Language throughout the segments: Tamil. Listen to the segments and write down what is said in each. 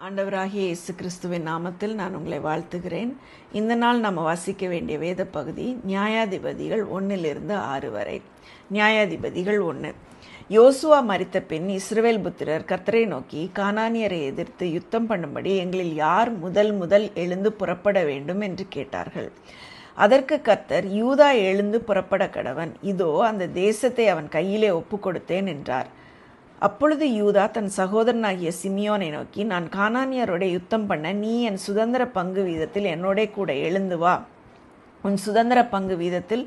ஆண்டவராகிய இயேசு கிறிஸ்துவின் நாமத்தில் நான் உங்களை வாழ்த்துகிறேன். இந்த நாள் நம்ம வாசிக்க வேண்டிய வேத பகுதி நியாயாதிபதிகள் 1-6 வரை. நியாயாதிபதிகள் 1. யோசுவா மரித்த பின் இஸ்ரவேல் புத்திரர் கர்த்தரை நோக்கி, கானானியரை எதிர்த்து யுத்தம் பண்ணும்படி எங்களில் யார் முதல் எழுந்து புறப்பட வேண்டும் என்று கேட்டார்கள். அதற்கு கர்த்தர், யூதா எழுந்து புறப்பட கடவன், இதோ அந்த தேசத்தை அவன் கையிலே ஒப்பு கொடுத்தேன் என்றார். அப்பொழுது யூதா தன் சகோதரனாகிய சிமியோனை நோக்கி, நான் கானானியரோட யுத்தம் பண்ண நீ என் சுதந்திர பங்கு வீதத்தில் என்னோட கூட எழுந்து வா, உன் சுதந்திர பங்கு வீதத்தில்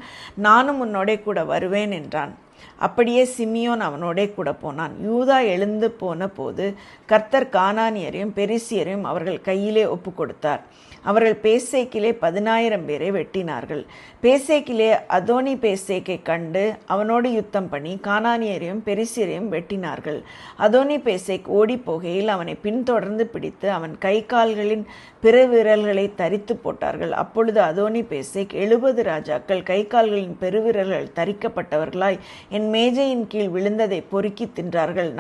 நானும் உன்னோட கூட வருவேன் என்றான். அப்படியே சிமியோன் அவனோட கூட போனான். யூதா எழுந்து போன போது கர்த்தர் கானானியரையும் பெரிசியரையும் அவர்கள் கையிலே ஒப்பு கொடுத்தார். அவர்கள் பேசேக்கிலே 10,000 பேரை வெட்டினார்கள். பேசேக்கிலே அதோனி பேசேக்கை கண்டு அவனோடு யுத்தம் பண்ணி கானானியரையும் பெரிசியரையும் வெட்டினார்கள். அதோனி பேசேக் ஓடி போகையில் அவனை பின்தொடர்ந்து பிடித்து அவன் கை கால்களின் பிற விரல்களை தரித்து போட்டார்கள். அப்பொழுது அதோனி பேசேக், 70 ராஜாக்கள் கை கால்களின் பெருவிரல்கள் தரிக்கப்பட்டவர்களாய் என் மேஜையின் கீழ் விழுந்ததை பொறுக்கி தின்றார்கள்.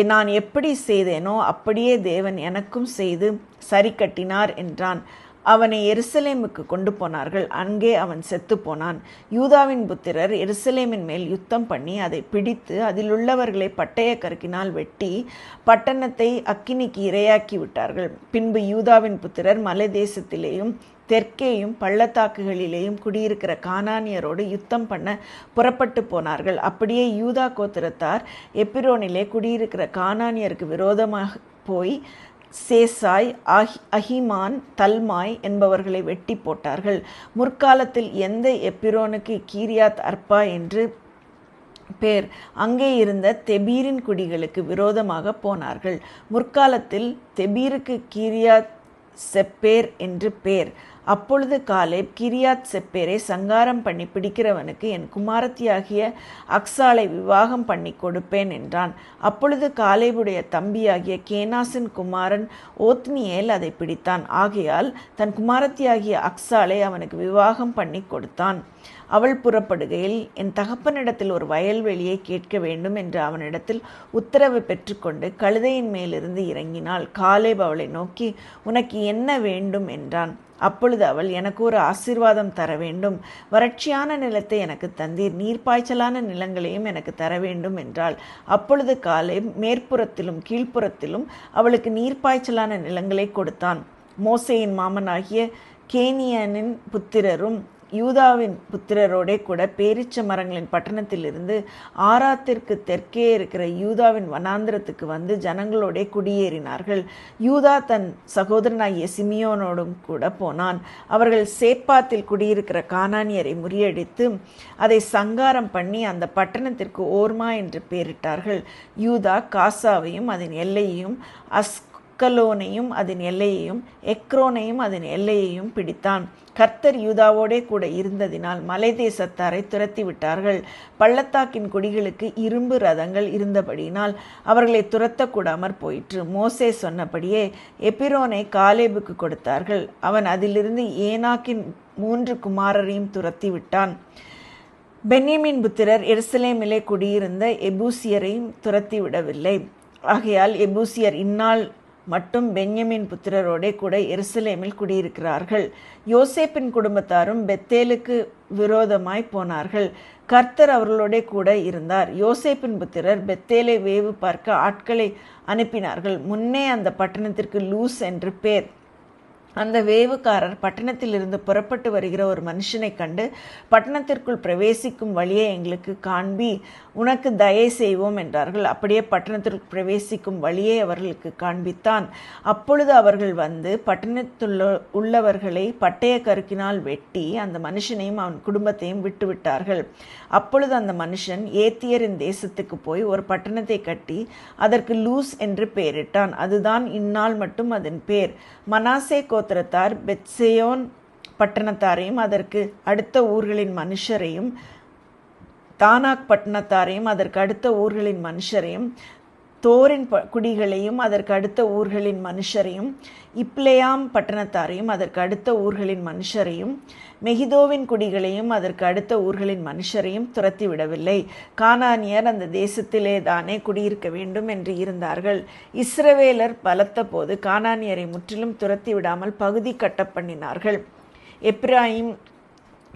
நான் எப்படி செய்தேனோ அப்படியே தேவன் எனக்கும் செய்து சரி கட்டினார் என்றான். அவனை எருசலேமுக்கு கொண்டு போனார்கள். அங்கே அவன் செத்து போனான். யூதாவின் புத்திரர் எருசலேமின் மேல் யுத்தம் பண்ணி அதை பிடித்து அதிலுள்ளவர்களை பட்டய கருக்கினால் வெட்டி பட்டணத்தை அக்கினிக்கு இரையாக்கி விட்டார்கள். பின்பு யூதாவின் புத்திரர் மலை தேசத்திலேயும் தெற்கேயும் பள்ளத்தாக்குகளிலேயும் குடியிருக்கிற கானானியரோடு யுத்தம் பண்ண புறப்பட்டு போனார்கள். அப்படியே யூதா கோத்திரத்தார் எப்பிரோனிலே குடியிருக்கிற கானானியருக்கு விரோதமாக போய் சேசாய், அஹிமான், தல்மாய் என்பவர்களை வெட்டி போட்டார்கள். முற்காலத்தில் எந்த எப்பிரோனுக்கு கீரியாத் அர்பா என்று பேர், அங்கே இருந்த தெபீரின் குடிகளுக்கு விரோதமாக போனார்கள். முற்காலத்தில் தெபீருக்கு கீரியாத் செப்பேர் என்று பேர். அப்பொழுது காலேப் கிரியாத் செப்பேரை சங்காரம் பண்ணி பிடிக்கிறவனுக்கு என் குமாரத்தியாகிய அக்சாலை விவாகம் பண்ணி கொடுப்பேன் என்றான். அப்பொழுது காலேபுடைய தம்பியாகிய கேனாசின் குமாரன் ஓத்னியேல் அதை பிடித்தான். ஆகையால் தன் குமாரத்தியாகிய அக்சாலை அவனுக்கு விவாகம் பண்ணி கொடுத்தான். அவள் புறப்படுகையில், என் தகப்பனிடத்தில் ஒரு வயல்வெளியை கேட்க வேண்டும் என்று அவனிடத்தில் உத்தரவு பெற்றுக்கொண்டு கழுதையின் மேலிருந்து இறங்கினாள். காலேப் அவளை நோக்கி, உனக்கு என்ன வேண்டும் என்றான். அப்பொழுது அவள், எனக்கு ஒரு ஆசீர்வாதம் தர வேண்டும், வறட்சியான நிலத்தை எனக்கு தந்தீர், நீர்ப்பாய்ச்சலான நிலங்களையும் எனக்கு தர வேண்டும் என்றாள். அப்பொழுது காலேப் மேற்புறத்திலும் கீழ்ப்புறத்திலும் அவளுக்கு நீர்ப்பாய்ச்சலான நிலங்களை கொடுத்தான். மோசேயின் மாமனாகிய கேனியனின் புத்திரரும் யூதாவின் புத்திரரோடே கூட பேரீச்ச மரங்களின் பட்டணத்திலிருந்து ஆராத்திற்கு தெற்கே இருக்கிற யூதாவின் வனாந்திரத்துக்கு வந்து ஜனங்களோட குடியேறினார்கள். யூதா தன் சகோதரனாகிய சிமியோனோடும் கூட போனான். அவர்கள் சேப்பாத்தில் குடியிருக்கிற கானானியரை முறியடித்து அதை சங்காரம் பண்ணி அந்த பட்டணத்திற்கு ஓர்மா என்று பெயரிட்டார்கள். யூதா காசாவையும் அதன் எல்லையையும், அஸ்கலோனையும் அதன் எல்லையையும், எக்ரோனையும் அதன் எல்லையையும் பிடித்தான். கர்த்தர் யூதாவோடே கூட இருந்ததினால் மலை தேசத்தாரை துரத்தி விட்டார்கள். பள்ளத்தாக்கின் குடிகளுக்கு இரும்பு ரதங்கள் இருந்தபடியினால் அவர்களை துரத்தக்கூடாமற் போயிற்று. மோசே சொன்னபடியே எப்பிரோனை காலேபுக்கு கொடுத்தார்கள். அவன் அதிலிருந்து ஏனாக்கின் 3 குமாரரையும் துரத்தி விட்டான். பென்யமீன் புத்திரர் எருசலேமிலே குடியிருந்த எபூசியரையும் துரத்தி விடவில்லை. ஆகையால் எபூசியர் இந்நாள் மட்டும் பென்யமீன் புத்திரரோடே கூட எருசலேமில் குடியிருக்கிறார்கள். யோசேப்பின் குடும்பத்தாரும் பெத்தேலுக்கு விரோதமாய் போனார்கள். கர்த்தர் அவர்களோட கூட இருந்தார். யோசேப்பின் புத்திரர் பெத்தேலை வேவு பார்க்க ஆட்களை அனுப்பினார்கள். முன்னே அந்த பட்டணத்திற்கு லூஸ் என்று பேர். அந்த வேவுக்காரர் பட்டணத்திலிருந்து புறப்பட்டு வருகிற ஒரு மனுஷனை கண்டு, பட்டணத்திற்குள் பிரவேசிக்கும் வழியை எங்களுக்கு காண்பி, உனக்கு தயை செய்வோம் என்றார்கள். அப்படியே பட்டணத்திற்குள் பிரவேசிக்கும் வழியை அவர்களுக்கு காண்பித்தான். அப்பொழுது அவர்கள் வந்து உள்ளவர்களை பட்டய கருக்கினால் வெட்டி அந்த மனுஷனையும் அவன் குடும்பத்தையும் விட்டுவிட்டார்கள். அப்பொழுது அந்த மனுஷன் ஏத்தியரின் தேசத்துக்கு போய் ஒரு பட்டணத்தை கட்டி அதற்கு லூஸ் என்று பெயரிட்டான். அதுதான் இந்நாள் மட்டும் அதன் பேர். மனாசே கோத்திரத்தார் பெத்செயோன் பட்டணத்தாரையும் அதற்கு அடுத்த ஊர்களின் மனுஷரையும், தானாக் பட்டணத்தாரையும் அதற்கு அடுத்த ஊர்களின் மனுஷரையும், தோரின் குடிகளையும் அதற்கு அடுத்த ஊர்களின் மனுஷரையும், இப்லேயாம் பட்டணத்தாரையும் அதற்கு அடுத்த ஊர்களின் மனுஷரையும், மெகிதோவின் குடிகளையும் அதற்கு அடுத்த ஊர்களின் மனுஷரையும் துரத்தி விடவில்லை. கானானியர் அந்த தேசத்திலே தானே குடியிருக்க வேண்டும் என்று இருந்தார்கள். இஸ்ரவேலர் பலத்த போது கானானியரை முற்றிலும் துரத்தி விடாமல் பகுதி கட்ட பண்ணினார்கள். எப்ராயிம்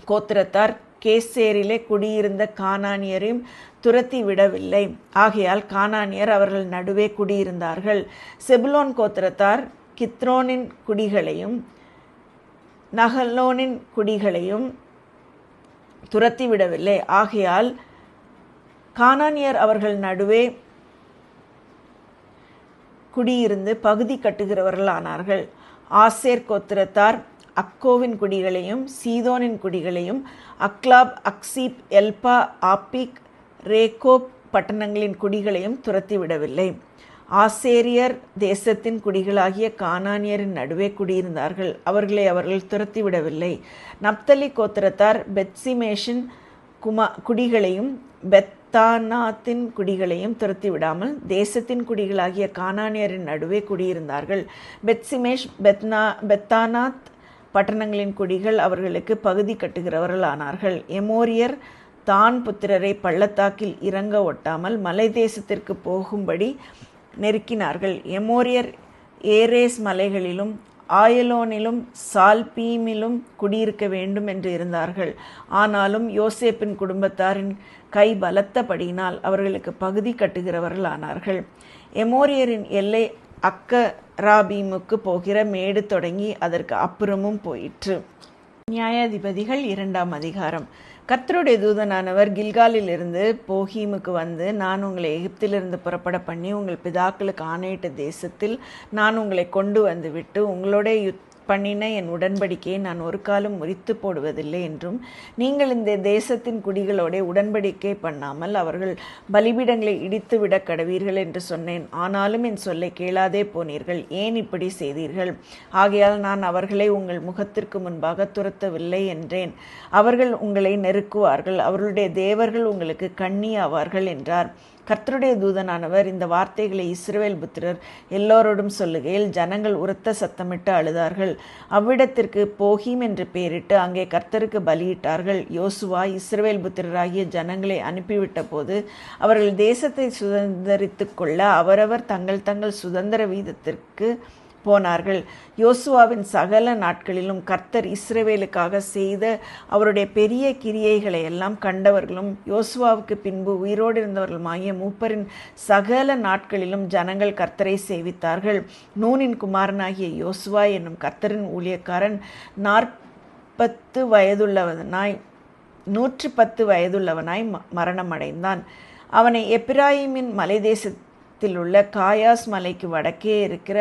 கோத்திரத்தார் கேசேரிலே குடியிருந்த கானானியரையும் துரத்தி விடவில்லை. ஆகையால் கானானியர் அவர்கள் நடுவே குடியிருந்தார்கள். செபுலோன் கோத்திரத்தார் கித்ரோனின் குடிகளையும் நகலோனின் குடிகளையும் துரத்தி விடவில்லை. ஆகையால் கானானியர் அவர்கள் நடுவே குடியிருந்து பகுதி கட்டுகிறவர்கள் ஆனார்கள். ஆசேர் கோத்திரத்தார் அக்கோவின் குடிகளையும் சீதோனின் குடிகளையும் அக்லாப், அக்சீப், எல்பா, ஆப்பிக், ரேகோப் பட்டணங்களின் குடிகளையும் துரத்தி விடவில்லை. ஆசேரியர் தேசத்தின் குடிகளாகிய கானானியரின் நடுவே குடியிருந்தார்கள். அவர்களை அவர்கள் துரத்தி விடவில்லை. நப்தலி கோத்திரத்தார் பெத்சிமேஷின் குடிகளையும் பெத்தானாத்தின் குடிகளையும் துரத்தி விடாமல் தேசத்தின் குடிகளாகிய கானானியரின் நடுவே குடியிருந்தார்கள். பெத்சிமேஷ், பெத்தானாத் பட்டணங்களின் குடிகள் அவர்களுக்கு பகுதி கட்டுகிறவர்கள் ஆனார்கள். எமோரியர் தான் புத்திரரை பள்ளத்தாக்கில் இறங்க ஒட்டாமல் மலை தேசத்திற்கு போகும்படி நெருக்கினார்கள். எமோரியர் ஏரேஸ் மலைகளிலும் ஆயலோனிலும் சால்பீமிலும் குடியிருக்க வேண்டும் என்று இருந்தார்கள். ஆனாலும் யோசேப்பின் குடும்பத்தாரின் கை பலத்தபடியினால் அவர்களுக்கு பகுதி கட்டுகிறவர்கள் ஆனார்கள். எமோரியரின் எல்லை அக்கராபீமுக்கு போகிற மேடு தொடங்கி அதற்கு அப்புறமும் போயிற்று. நியாயாதிபதிகள் 2ஆம் அதிகாரம். கர்த்தருடைய தூதனானவர் கில்காலிலிருந்து போகீமுக்கு வந்து, நான் உங்களை எகிப்திலிருந்து புறப்பட பண்ணி உங்கள் பிதாக்களுக்கு ஆணையிட்ட தேசத்தில் நான் உங்களை கொண்டு வந்து விட்டு உங்களோட பண்ணின என் உடன்படிக்கையை நான் ஒரு காலம் முறித்து போடுவதில்லை என்றும், நீங்கள் இந்த தேசத்தின் குடிகளோட உடன்படிக்கை பண்ணாமல் அவர்கள் பலிபீடங்களை இடித்து விட கடவீர்கள் என்று சொன்னேன். ஆனாலும் என் சொல்லை கேளாதே போனீர்கள். ஏன் இப்படி செய்தீர்கள்? ஆகையால் நான் அவர்களை உங்கள் முகத்திற்கு முன்பாக துரத்தவில்லை என்றேன். அவர்கள் உங்களை நெருக்குவார்கள், அவர்களுடைய தேவர்கள் உங்களுக்கு கண்ணி ஆவார்கள் என்றார். கர்த்தருடைய தூதனானவர் இந்த வார்த்தைகளை இஸ்ரவேல் புத்திரர் எல்லோரோடும் சொல்லுகையில் ஜனங்கள் உரத்த சத்தமிட்டு அழுதார்கள். அவ்விடத்திற்கு போகீம் என்று பெயரிட்டு அங்கே கர்த்தருக்கு பலியிட்டார்கள். யோசுவா இஸ்ரவேல் புத்திரராகிய ஜனங்களை அனுப்பிவிட்ட போது அவர்கள் தேசத்தை சுதந்தரித்து கொள்ள அவரவர் தங்கள் தங்கள் சுதந்திர வீதத்திற்கு போனார்கள். யோசுவாவின் சகல நாட்களிலும் கர்த்தர் இஸ்ரவேலுக்காக செய்த அவருடைய பெரிய கிரியைகளை எல்லாம் கண்டவர்களும் யோசுவாவுக்கு பின்பு உயிரோடு இருந்தவர்களுமாகிய மூப்பரின் சகல நாட்களிலும் ஜனங்கள் கர்த்தரை சேவித்தார்கள். நூனின் குமாரனாகிய யோசுவா என்னும் கர்த்தரின் ஊழியக்காரன் 110 வயதுள்ளவனாய் மரணமடைந்தான். அவனை எப்பிராயிமின் மலைதேச உள்ள காயாஸ் மலைக்கு வடக்கே இருக்கிற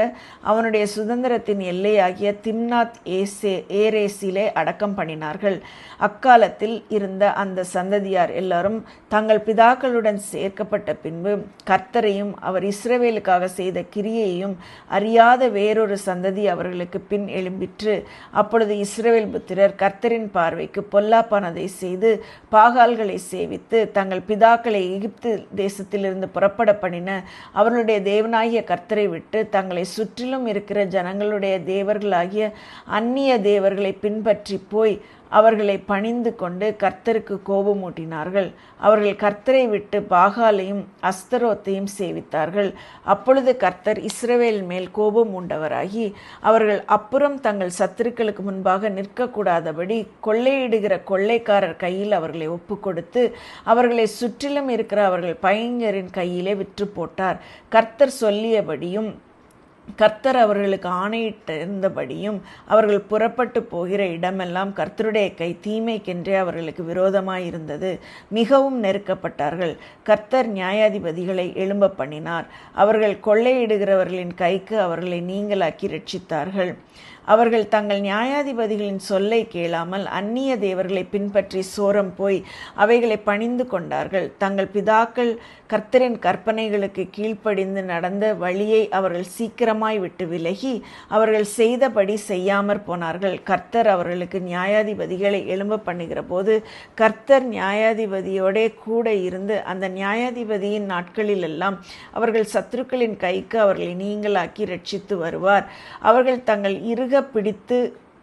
அவனுடைய சுதந்திரத்தின் எல்லையாகிய திம்னாத் ஏரேசிலே அடக்கம் பண்ணினார்கள். அக்காலத்தில் இருந்த அந்த சந்ததியார் எல்லாரும் தங்கள் பிதாக்களுடன் சேர்க்கப்பட்ட பின்பு கர்த்தரையும் அவர் இஸ்ரவேலுக்காக செய்த கிரியையையும் அறியாத வேறொரு சந்ததி அவர்களுக்கு பின் எழும்பிற்று. அப்பொழுது இஸ்ரவேல் புத்திரர் கர்த்தரின் பார்வைக்கு பொல்லாப்பானதை செய்து பாகால்களை சேவித்து தங்கள் பிதாக்களை எகிப்து தேசத்திலிருந்து புறப்பட பண்ணின அவர்களுடைய தேவனாகிய கர்த்தரை விட்டு தங்களை சுற்றிலும் இருக்கிற ஜனங்களுடைய தேவர்களாகிய அந்நிய தேவர்களை பின்பற்றி போய் அவர்களை பணிந்து கொண்டு கர்த்தருக்கு கோபமூட்டினார்கள். அவர்கள் கர்த்தரை விட்டு பாகாலையும் அஸ்தரோத்தையும் சேவித்தார்கள். அப்பொழுது கர்த்தர் இஸ்ரவேல் மேல் கோபம் உண்டவராகி அவர்கள் அப்புறம் தங்கள் சத்துருக்களுக்கு முன்பாக நிற்கக்கூடாதபடி கொள்ளையிடுகிற கொள்ளைக்காரர் கையில் அவர்களை ஒப்பு கொடுத்து அவர்களை சுற்றிலும் இருக்கிற அவர்கள் பகைஞரின் கையிலே விற்று போட்டார். கர்த்தர் சொல்லியபடியும் கர்த்தர் அவர்களுக்கு ஆணையிட்டிருந்தபடியும் அவர்கள் புறப்பட்டு போகிற இடமெல்லாம் கர்த்தருடைய கை தீமைக்கென்றே அவர்களுக்கு விரோதமாயிருந்தது. மிகவும் நெருக்கப்பட்டார்கள். கர்த்தர் நியாயாதிபதிகளை எழும்ப பண்ணினார். அவர்கள் கொள்ளையிடுகிறவர்களின் கைக்கு அவர்களை நீங்களாக்கி ரட்சித்தார்கள். அவர்கள் தங்கள் நியாயாதிபதிகளின் சொல்லை கேளாமல் அந்நிய தேவர்களை பின்பற்றி சோரம் போய் அவைகளை பணிந்து கொண்டார்கள். தங்கள் பிதாக்கள் கர்த்தரின் கற்பனைகளுக்கு கீழ்ப்படிந்து நடந்த வழியை அவர்கள் சீக்கிரம் சீக்கிரமாய் விட்டு விலகி அவர்கள் செய்தபடி செய்யாமற் போனார்கள். கர்த்தர் அவர்களுக்கு நியாயாதிபதிகளை எழும்ப பண்ணுகிற போது கர்த்தர் நியாயாதிபதியோடே கூட இருந்து அந்த நியாயாதிபதியின் நாட்களிலெல்லாம் அவர்கள் சத்துருக்களின் கைக்கு அவர்களை நீங்களாக்கி ரட்சித்து வருவார். அவர்கள் தங்கள் இறுக பிடித்து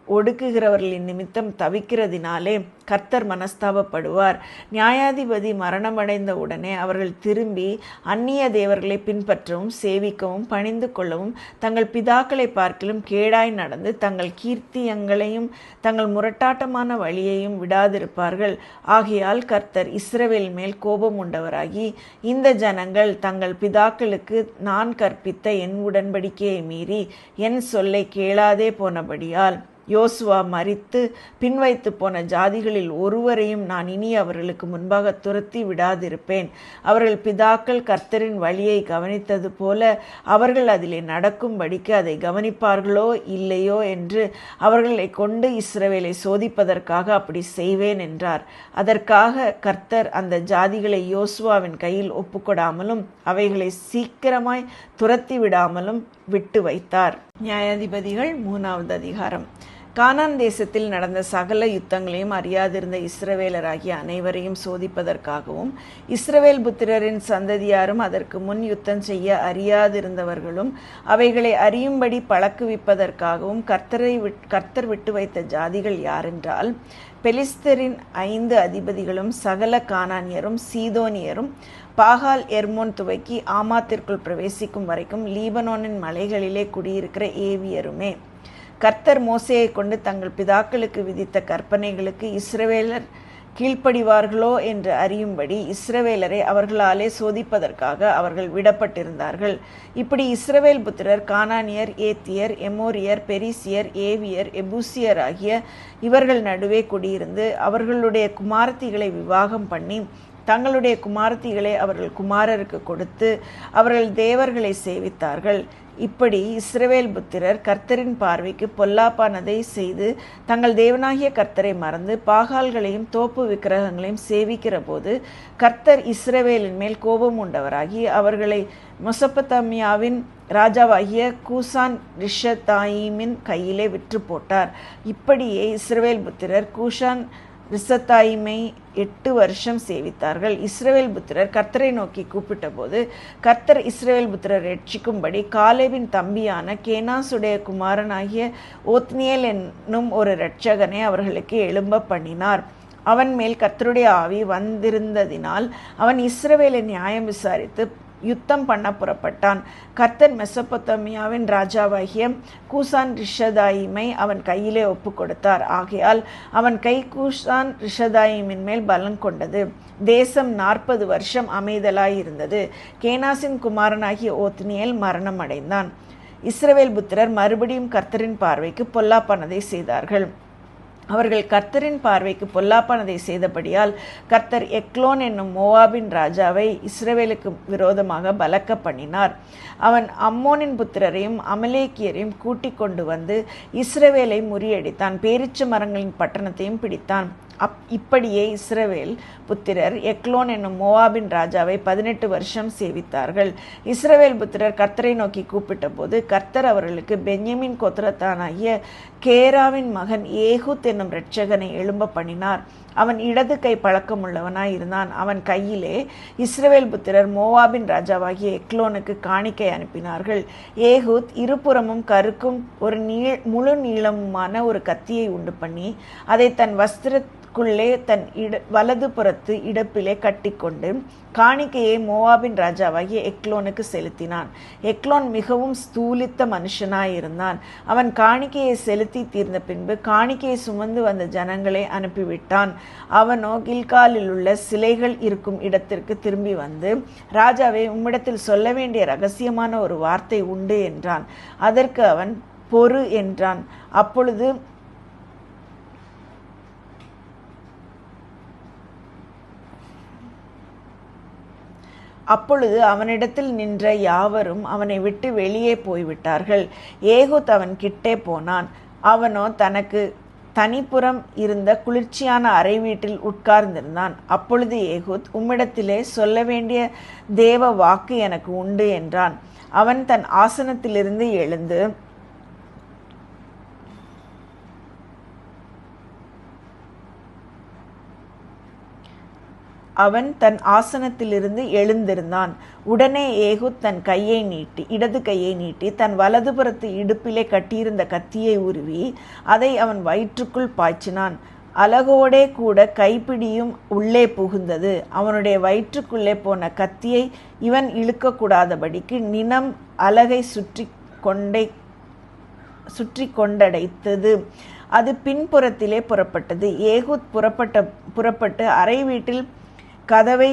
ஒடுக்குகிறவர்களின் நிமித்தம் தவிக்கிறதினாலே கர்த்தர் மனஸ்தாபப்படுவார். நியாயாதிபதி மரணமடைந்த உடனே அவர்கள் திரும்பி அந்நிய தேவர்களை பின்பற்றவும் சேவிக்கவும் பணிந்து கொள்ளவும் தங்கள் பிதாக்களை பார்க்கிலும் கேடாய் நடந்து தங்கள் கீர்த்தியங்களையும் தங்கள் முரட்டாட்டமான வழியையும் விடாதிருப்பார்கள். ஆகையால் கர்த்தர் இஸ்ரவேல் மேல் கோபம் உண்டவராகி இந்த ஜனங்கள் தங்கள் பிதாக்களுக்கு நான் கற்பித்த என் உடன்படிக்கையை மீறி என் சொல்லை கேளாதே போனபடியால் யோசுவா மரித்து பின்வைத்து போன ஜாதிகளில் ஒருவரையும் நான் இனி அவர்களுக்கு முன்பாக துரத்தி விடாதிருப்பேன். அவர்கள் பிதாக்கள் கர்த்தரின் வழியை கவனித்தது போல அவர்கள் அதிலே நடக்கும்படிக்கு அதை கவனிப்பார்களோ இல்லையோ என்று அவர்களை கொண்டு இஸ்ரவேலை சோதிப்பதற்காக அப்படி செய்வேன் என்றார். அதற்காக கர்த்தர் அந்த ஜாதிகளை யோசுவாவின் கையில் ஒப்புக்கொடாமலும் அவைகளை சீக்கிரமாய் துரத்தி விடாமலும் விட்டு வைத்தார். நியாயாதிபதிகள் 3வது அதிகாரம். கானான் தேசத்தில் நடந்த சகல யுத்தங்களையும் அறியாதிருந்த இஸ்ரவேலராகிய அனைவரையும் சோதிப்பதற்காகவும் இஸ்ரவேல் புத்திரரின் சந்ததியாரும் அதற்கு முன் யுத்தம் செய்ய அறியாதிருந்தவர்களும் அவைகளை அறியும்படி பழக்குவிப்பதற்காகவும் கர்த்தர் விட்டு வைத்த ஜாதிகள் யாரென்றால் பெலிஸ்தரின் 5 அதிபதிகளும் சகல கானானியரும் சீதோனியரும் பாகால் எர்மோன் துவக்கி ஆமாத்திற்குள் பிரவேசிக்கும் வரைக்கும் லீபனோனின் மலைகளிலே குடியிருக்கிற ஏவியருமே. கர்த்தர் மோசேயை கொண்டு தங்கள் பிதாக்களுக்கு விதித்த கற்பனைகளுக்கு இஸ்ரவேலர் கீழ்ப்படிவார்களோ என்று அறியும்படி இஸ்ரவேலரை அவர்களாலே சோதிப்பதற்காக அவர்கள் விடப்பட்டிருந்தார்கள். இப்படி இஸ்ரவேல் புத்திரர் கானானியர், ஏத்தியர், எமோரியர், பெரிசியர், ஏவியர், எபூசியர் ஆகிய இவர்கள் நடுவே குடியிருந்து அவர்களுடைய குமாரத்திகளை விவாகம் பண்ணி தங்களுடைய குமாரத்திகளை அவர்கள் குமாரருக்கு கொடுத்து அவர்கள் தேவர்களை சேவித்தார்கள். இப்படி இஸ்ரவேல் புத்திரர் கர்த்தரின் பார்வைக்கு பொல்லாப்பானதை செய்து தங்கள் தேவனாகிய கர்த்தரை மறந்து பாகால்களையும் தோப்பு விக்கிரகங்களையும் சேவிக்கிற போது கர்த்தர் இஸ்ரவேலின் மேல் கோபம் உண்டவராகி அவர்களை மெசொப்பொத்தாமியாவின் ராஜாவாகிய கூசான் ரிஷத்தாயிமின் கையிலே விற்று போட்டார். இப்படியே இஸ்ரவேல் புத்திரர் கூசான் ரிஷத்தாயிமை 8 வருஷம் சேவித்தார்கள். இஸ்ரவேல் புத்திரர் கர்த்தரை நோக்கி கூப்பிட்ட போது கர்த்தர் இஸ்ரவேல் புத்திரர் ரட்சிக்கும்படி காலேபின் தம்பியான கேனாசுடைய குமாரனாகிய ஓத்னியேல் என்னும் ஒரு இரட்சகனை அவர்களுக்கு எழும்ப பண்ணினார். அவன் மேல் கர்த்தருடைய ஆவி வந்திருந்ததினால் அவன் இஸ்ரவேலை நியாயம் விசாரித்து யுத்தம் பண்ண புறப்பட்டான். கர்த்தர் மெசொப்பொத்தாமியாவின் ராஜாவாகிய கூசான் ரிஷதாயிமை அவன் கையிலே ஒப்பு கொடுத்தார். ஆகையால் அவன் கை கூசான் ரிஷதாயிமின் மேல் பலம் கொண்டது. தேசம் 40 வருஷம் அமைதலாயிருந்தது. கேனாசின் குமாரனாகிய ஓத்னியேல் மரணம் அடைந்தான். இஸ்ரவேல் புத்திரர் மறுபடியும் கர்த்தரின் பார்வைக்கு பொல்லாப்பானதை செய்தார்கள். அவர்கள் கர்த்தரின் பார்வைக்கு பொல்லாப்பானதை செய்தபடியால் கர்த்தர் எக்லோன் என்னும் மோவாபின் ராஜாவை இஸ்ரவேலுக்கு விரோதமாக பலக்க பண்ணினார். அவன் அம்மோனின் புத்திரரையும் அமலேக்கியரையும் கூட்டிக் கொண்டு வந்து இஸ்ரவேலை முறியடித்தான். பேரீச்ச மரங்களின் பட்டணத்தையும் பிடித்தான். இப்படியே இஸ்ரவேல் புத்திரர் எக்லோன் என்னும் மோவாபின் ராஜாவை 18 வருஷம் சேவித்தார்கள். இஸ்ரவேல் புத்திரர் கர்த்தரை நோக்கி கூப்பிட்ட போது கர்த்தர் அவர்களுக்கு பென்யமின் கோத்திரத்தானாகிய கேராவின் மகன் ஏகூத் என்னும் இரட்சகனை எழும்ப பண்ணினார். அவன் இடது கை பழக்கமுள்ளவனாய் இருந்தான். அவன் கையிலே இஸ்ரவேல் புத்திரர் மோவாபின் ராஜாவாகிய எக்லோனுக்கு காணிக்கை அனுப்பினார்கள். ஏகூத் இருபுறமும் கருக்கும் ஒரு முழு நீளமுமான ஒரு கத்தியை உண்டு பண்ணி அதை தன் வஸ்திரத்துக்குள்ளே தன் வலது புறத்து இடுப்பிலே கட்டிக்கொண்டு காணிக்கையை மோவாபின் ராஜாவாகிய எக்லோனுக்கு செலுத்தினான். எக்லோன் மிகவும் ஸ்தூலித்த மனுஷனாயிருந்தான். அவன் காணிக்கையை செலுத்தி தீர்ந்த பின்பு காணிக்கையை சுமந்து வந்த ஜனங்களை அனுப்பிவிட்டான். அவனோ கில்காலில் உள்ள சிலைகள் இருக்கும் இடத்திற்கு திரும்பி வந்து, ராஜாவே, உம்மிடத்தில் சொல்ல வேண்டிய ரகசியமான ஒரு வார்த்தை உண்டு என்றான். அதற்கு அவன் பொறு என்றான். அப்பொழுது அவனிடத்தில் நின்ற யாவரும் அவனை விட்டு வெளியே போய்விட்டார்கள். ஏகூத் அவன் கிட்டே போனான். அவனோ தனக்கு தனிப்புறம் இருந்த குளிர்ச்சியான அறை வீட்டில் உட்கார்ந்திருந்தான். அப்பொழுது ஏகூத், உம்மிடத்திலே சொல்ல வேண்டிய தேவ வாக்கு எனக்கு உண்டு என்றான். அவன் தன் ஆசனத்திலிருந்து எழுந்திருந்தான். உடனே ஏகூத் தன் இடது கையை நீட்டி தன் வலதுபுறத்து இடுப்பிலே கட்டியிருந்த கத்தியை உருவி அதை அவன் வயிற்றுக்குள் பாய்ச்சினான். அலகோடே கூட கைப்பிடியும் உள்ளே புகுந்தது. அவனுடைய வயிற்றுக்குள்ளே போன கத்தியை இவன் இழுக்கக்கூடாதபடிக்கு நினம் அலகை சுற்றி கொண்டடைத்தது. அது பின்புறத்திலே புறப்பட்டது. ஏகூத் புறப்பட்டு அறை வீட்டில் கதவை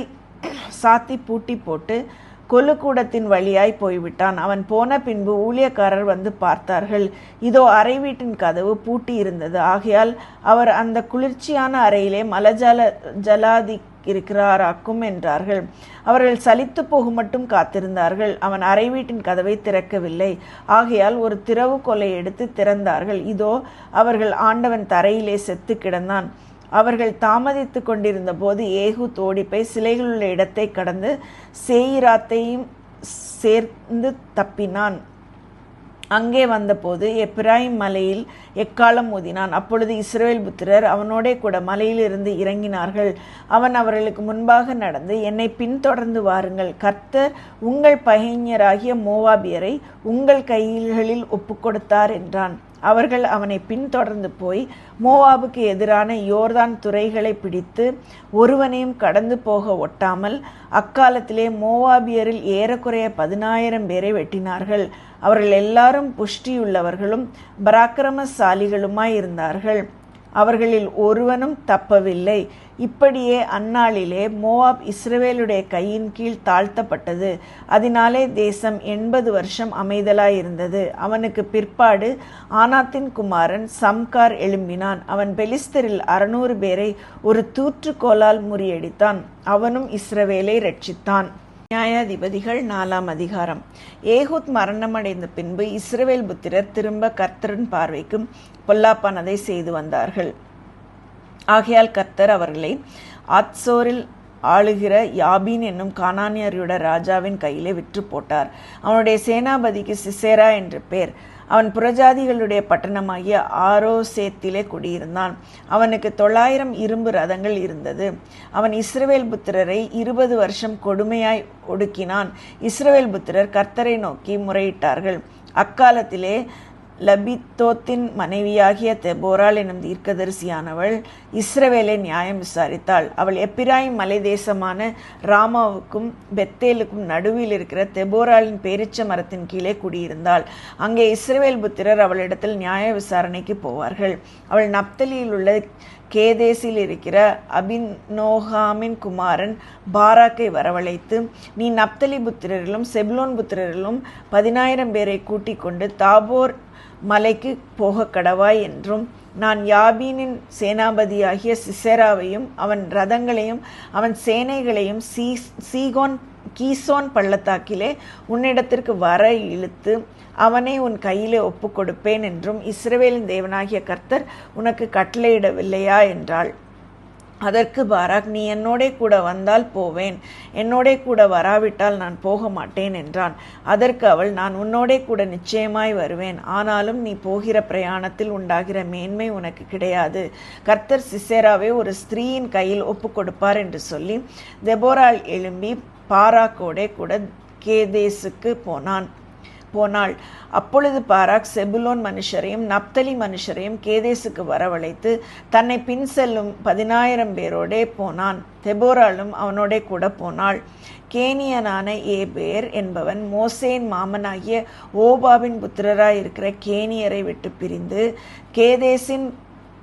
சாத்தி பூட்டி போட்டு கொல்லுக்கூடத்தின் வழியாய் போய்விட்டான். அவன் போன பின்பு ஊழியக்காரர் வந்து பார்த்தார்கள். இதோ அறை வீட்டின் கதவு பூட்டி இருந்தது. ஆகையால் அவர் அந்த குளிர்ச்சியான அறையிலே ஜலாதி இருக்கிறாராக்கும் என்றார்கள். அவர்கள் சலித்து போக மட்டும் காத்திருந்தார்கள். அவன் அறை வீட்டின் கதவை திறக்கவில்லை. ஆகையால் ஒரு திறவுகோலை எடுத்து திறந்தார்கள். இதோ அவர்கள் ஆண்டவன் தரையிலே செத்து கிடந்தான். அவர்கள் தாமதித்து கொண்டிருந்த போது ஏகூத் ஓடிப்போய் சிலைகளுள்ள இடத்தை கடந்து சேயிராத்தையும் சேர்ந்து தப்பினான். அங்கே வந்தபோது எப்பிராயிம் மலையில் எக்காலம் ஊதினான். அப்பொழுது இஸ்ரவேல் புத்திரர் அவனோடே கூட மலையிலிருந்து இறங்கினார்கள். அவன் அவர்களுக்கு முன்பாக நடந்து, என்னை பின்தொடர்ந்து வாருங்கள், கர்த்தர் உங்கள் பகைஞராகிய மோவாபியரை உங்கள் கைகளில் ஒப்புக்கொடுத்தார் என்றான். அவர்கள் அவனை பின்தொடர்ந்து போய் மோவாபுக்கு எதிரான யோர்தான் துறைகளை பிடித்து ஒருவனையும் கடந்து போக ஒட்டாமல் அக்காலத்திலே மோவாபியரில் ஏறக்குறைய 10,000 பேரை வெட்டினார்கள். அவர்கள் எல்லாரும் புஷ்டியுள்ளவர்களும் பராக்கிரமசாலிகளுமாயிருந்தார்கள். அவர்களில் ஒருவனும் தப்பவில்லை. இப்படியே அந்நாளிலே மோவாப் இஸ்ரவேலுடைய கையின் கீழ் தாழ்த்தப்பட்டது. அதனாலே தேசம் 80 வருஷம் அமைதலாயிருந்தது. அவனுக்கு பிற்பாடு ஆனாத்தின் குமாரன் சம்கார் எழும்பினான். அவன் பெலிஸ்தரில் 600 பேரை ஒரு தூற்றுக்கோலால் முறியடித்தான். அவனும் இஸ்ரவேலை ரட்சித்தான். நியாயாதிபதிகள் 4ஆம் அதிகாரம். ஏகூத் மரணமடைந்த பின்பு இஸ்ரவேல் புத்திரர் திரும்ப கர்த்தரின் பார்வைக்கு பொல்லாப்பானதை செய்து வந்தார்கள். ஆகையால் கர்த்தர் அவர்களை ஆத்சோரில் ஆளுகிற யாபீன் என்னும் கானானியருடைய ராஜாவின் கையிலே விற்று போட்டார். அவனுடைய சேனாபதிக்கு சிசேரா என்று பேர். அவன் புறஜாதிகளுடைய பட்டணமாகிய ஆரோசேத்திலே குடியிருந்தான். அவனுக்கு 900 இரும்பு ரதங்கள் இருந்தது. அவன் இஸ்ரவேல் புத்திரரை 20 வருஷம் கொடுமையாய் ஒடுக்கினான். இஸ்ரவேல் புத்திரர் கர்த்தரை நோக்கி முறையிட்டார்கள். அக்காலத்திலே லபித்தோத்தின் மனைவியாகிய தெபோராள் என்னும் தீர்க்கதரிசியானவள் இஸ்ரவேலை நியாயம் விசாரித்தாள். அவள் எப்பிராயிம் மலை தேசமான ராமாவுக்கும் பெத்தேலுக்கும் நடுவில் இருக்கிற தெபோராளின் பேரிச்ச மரத்தின் கீழே குடியிருந்தாள். அங்கே இஸ்ரவேல் புத்திரர் அவளிடத்தில் நியாய விசாரணைக்கு போவார்கள். அவள் நப்தலியில் உள்ள கேதேசில் இருக்கிற அபினோகாமின் குமாரன் பாராக்கை வரவழைத்து, நீ நப்தலி புத்திரரிலும் செபுலோன் புத்திரரிலும் 10,000 பேரை கூட்டிக் கொண்டு தாபோர் மலைக்கு போக கடவாய் என்றும், நான் யாபீனின் சேனாபதியாகிய சிசேராவையும் அவன் ரதங்களையும் அவன் சேனைகளையும் கீசோன் பள்ளத்தாக்கிலே உன்னிடத்திற்கு வர இழுத்து அவனை உன் கையிலே ஒப்பு கொடுப்பேன் என்றும் இஸ்ரவேலின் தேவனாகிய கர்த்தர் உனக்கு கட்டளையிடவில்லையா என்றாள். அதற்கு பாராக், நீ என்னோடே கூட வந்தால் போவேன், என்னோடே கூட வராவிட்டால் நான் போக மாட்டேன் என்றான். அதற்கு அவள், நான் உன்னோடே கூட நிச்சயமாய் வருவேன், ஆனாலும் நீ போகிற பிரயாணத்தில் உண்டாகிற மேன்மை உனக்கு கிடையாது. கர்த்தர் சிசேராவை ஒரு ஸ்திரீயின் கையில் ஒப்பு கொடுப்பார் என்று சொல்லி தெபோராள் எழும்பி பாராக்கோடே கூட கேதேசுக்கு போனாள். அப்பொழுது பாராக் செபுலோன் மனுஷரையும் நப்தலி மனுஷரையும் கேதேசுக்கு வரவழைத்து தன்னை பின் செல்லும் 10,000 பேரோடே போனான். தெபோராளும் அவனோடே கூட போனாள். கேனியனான ஏபேர் என்பவன் மோசேன் மாமனாகிய ஓபாவின் புத்திரராயிருக்கிற கேனியரை விட்டு பிரிந்து கேதேசின்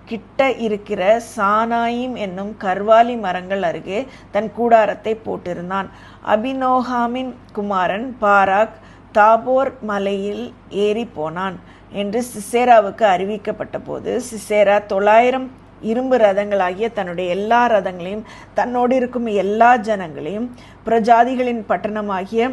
கிட்ட இருக்கிற சானாயிம் என்னும் கர்வாலி மரங்கள் அருகே தன் கூடாரத்தை போட்டிருந்தான். அபினோகாமின் குமாரன் பாராக் தாபோர் மலையில் ஏறி போனான் என்று சிசேராவுக்கு அறிவிக்கப்பட்ட போது, சிசேரா 900 இரும்பு ரதங்களாகிய தன்னுடைய எல்லா ரதங்களையும் தன்னோடு இருக்கும் எல்லா ஜனங்களையும் பிரஜாதிகளின் பட்டணமாகிய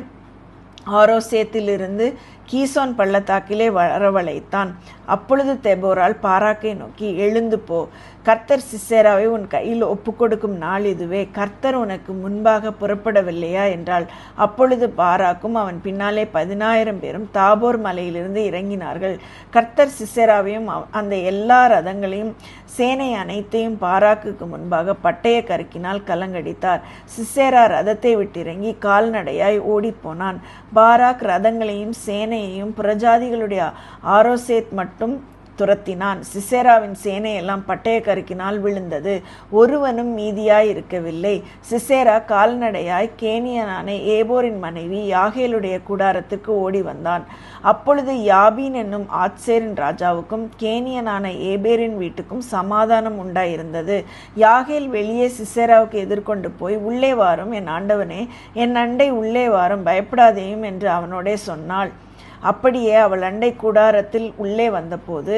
ஆரோசேத்திலிருந்து கீசோன் பள்ளத்தாக்கிலே வரவழைத்தான். அப்பொழுது தெபோராள் பாராக்கை நோக்கி, எழுந்து போ, கர்த்தர் சிசேராவை உன் கையில் ஒப்புக்கொடுக்கும் நாள் இதுவே, கர்த்தர் உனக்கு முன்பாக புறப்படவில்லையா என்றாள். அப்பொழுது பாராக்கும் அவன் பின்னாலே 10,000 பேரும் தாபோர் மலையிலிருந்து இறங்கினார்கள். கர்த்தர் சிசேராவையும் அந்த எல்லா ரதங்களையும் சேனை அனைத்தையும் பாராக்குக்கு முன்பாக பட்டய கருக்கினால் கலங்கடித்தார். சிசேரா ரதத்தை விட்டிறங்கி கால்நடையாய் ஓடிப்போனான். பாராக் ரதங்களையும் சேனையையும் புறஜாதிகளுடைய ஆரோசேத் மட்டும் துரத்தினான். சிசேராவின் சேனையெல்லாம் பட்டய கருக்கினால் விழுந்தது, ஒருவனும் மீதியாய் இருக்கவில்லை. சிசேரா கால்நடையாய் கேனியனான ஏபோரின் மனைவி யாகேலுடைய கூடாரத்திற்கு ஓடி வந்தான். அப்பொழுது யாபீன் என்னும் ஆத்சேரின் ராஜாவுக்கும் கேனியனான ஏபேரின் வீட்டுக்கும் சமாதானம் உண்டாயிருந்தது. யாகேல் வெளியே சிசேராவுக்கு எதிர்கொண்டு போய், உள்ளே வாரும் என் ஆண்டவனே, என் அண்டை உள்ளே வாரும், பயப்படாதேயும் என்று அவனோடே சொன்னாள். அப்படியே அவள் அண்டை கூடாரத்தில் உள்ளே வந்தபோது